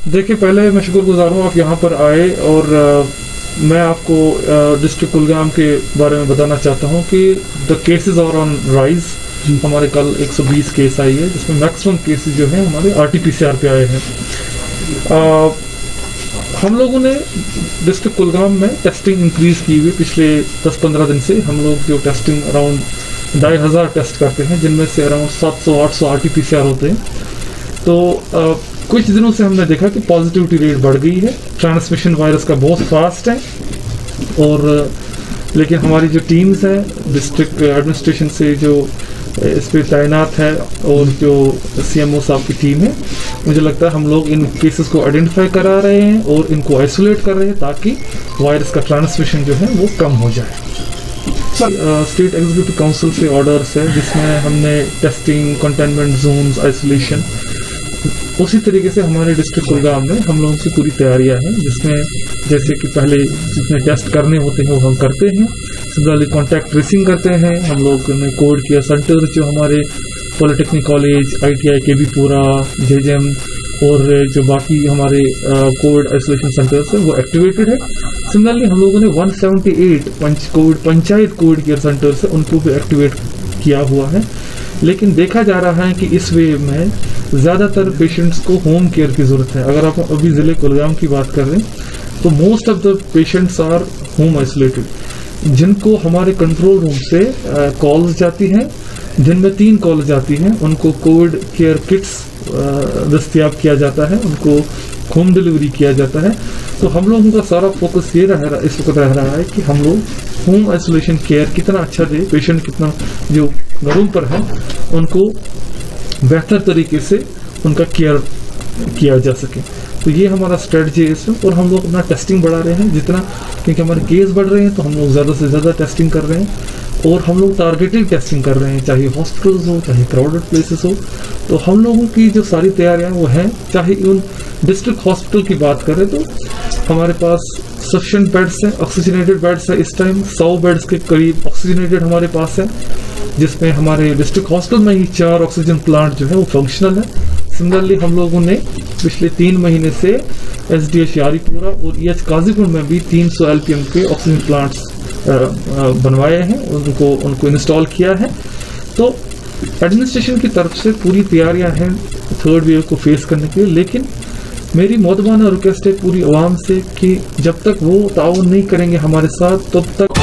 देखिए, पहले मैं शुक्रगुजार हूँ आप यहाँ पर आए और मैं आपको डिस्ट्रिक्ट कुलगाम के बारे में बताना चाहता हूँ कि the cases are on rise. हमारे कल 120 केस आई है, जिसमें मैक्सिमम केसेस जो हैं हमारे RT-PCR पे आए हैं। हम लोगों ने डिस्ट्रिक्ट कुलगाम में टेस्टिंग इंक्रीज की हुई पिछले 10-15 दिन से। हम लोग जो टेस्टिंग अराउंड 2500 टेस्ट करते हैं, जिनमें से अराउंड 700-800 RT-PCR होते हैं। तो कुछ दिनों से हमने देखा कि पॉजिटिविटी रेट बढ़ गई है, ट्रांसमिशन वायरस का बहुत फास्ट है। और लेकिन हमारी जो टीम्स हैं डिस्ट्रिक्ट एडमिनिस्ट्रेशन से जो इस पर तैनात है और जो CMO साहब की टीम है, मुझे लगता है हम लोग इन केसेस को आइडेंटिफाई करा रहे हैं और इनको आइसोलेट कर रहे हैं ताकि वायरस का ट्रांसमिशन जो है वो कम हो जाए। स्टेट एग्जीक्यूटिव काउंसिल से ऑर्डर्स है जिसमें हमने टेस्टिंग, कंटेनमेंट जोन्स, आइसोलेशन, उसी तरीके से हमारे डिस्ट्रिक्ट कुलगाम में हम लोगों की पूरी तैयारियां हैं, जिसमें जैसे कि पहले जितने टेस्ट करने होते हैं वो हम करते हैं। सिमिलरली कॉन्टैक्ट ट्रेसिंग करते हैं। हम लोग ने कोविड केयर सेंटर जो हमारे पॉलिटेक्निक कॉलेज, ITI केबीपुरा, JJM और जो बाकी हमारे कोविड आइसोलेशन सेंटर्स हैं वो एक्टिवेटेड है। सिमिलरली हम लोगों ने 178 Covid panchayat Covid care centres है उनको भी एक्टिवेट किया हुआ है। लेकिन देखा जा रहा है कि इस वेव में ज़्यादातर पेशेंट्स को होम केयर की ज़रूरत है। अगर आप अभी ज़िले कुलगाम की बात कर रहे हैं तो most of the patients are home isolated, जिनको हमारे कंट्रोल रूम से कॉल्स जाती हैं। दिन में 3 कॉल जाती हैं, उनको कोविड केयर किट्स दस्तियाब किया जाता है, उनको होम डिलीवरी किया जाता है। तो हम लोगों का सारा फोकस ये इस वक्त रह रहा है कि हम लोग होम आइसोलेशन केयर कितना अच्छा दे, पेशेंट कितना जो घरों पर है उनको बेहतर तरीके से उनका केयर किया जा सके। तो ये हमारा स्ट्रेटजी है इसमें। और हम लोग अपना टेस्टिंग बढ़ा रहे हैं जितना, क्योंकि हमारे केस बढ़ रहे हैं तो हम लोग ज़्यादा से ज़्यादा टेस्टिंग कर रहे हैं और हम लोग टारगेटेड टेस्टिंग कर रहे हैं, चाहे हॉस्पिटल्स हो चाहे क्राउडेड प्लेसेस हो। तो हम लोगों की जो सारी तैयारियां वो हैं, चाहे उन डिस्ट्रिक्ट हॉस्पिटल की बात करें तो हमारे पास सफिशिएंट बेड्स हैं, ऑक्सीजनेटेड बेड्स है। इस टाइम 100 बेड्स के करीब ऑक्सीजनेटेड हमारे पास है, जिसमें हमारे डिस्ट्रिक्ट हॉस्पिटल में ही 4 ऑक्सीजन प्लांट जो है वो फंक्शनल है। सिमिलरली हम लोगों ने पिछले 3 महीने से SDH यारीपुरा और EH काजीपुर में भी 300 LPM के ऑक्सीजन प्लांट्स बनवाए हैं, उनको इंस्टॉल किया है। तो एडमिनिस्ट्रेशन की तरफ से पूरी तैयारियां हैं थर्ड वेव को फेस करने के लिए। लेकिन मेरी मोतबाना रिक्वेस्ट है पूरी आवाम से कि जब तक वो ताउन नहीं करेंगे हमारे साथ तब तक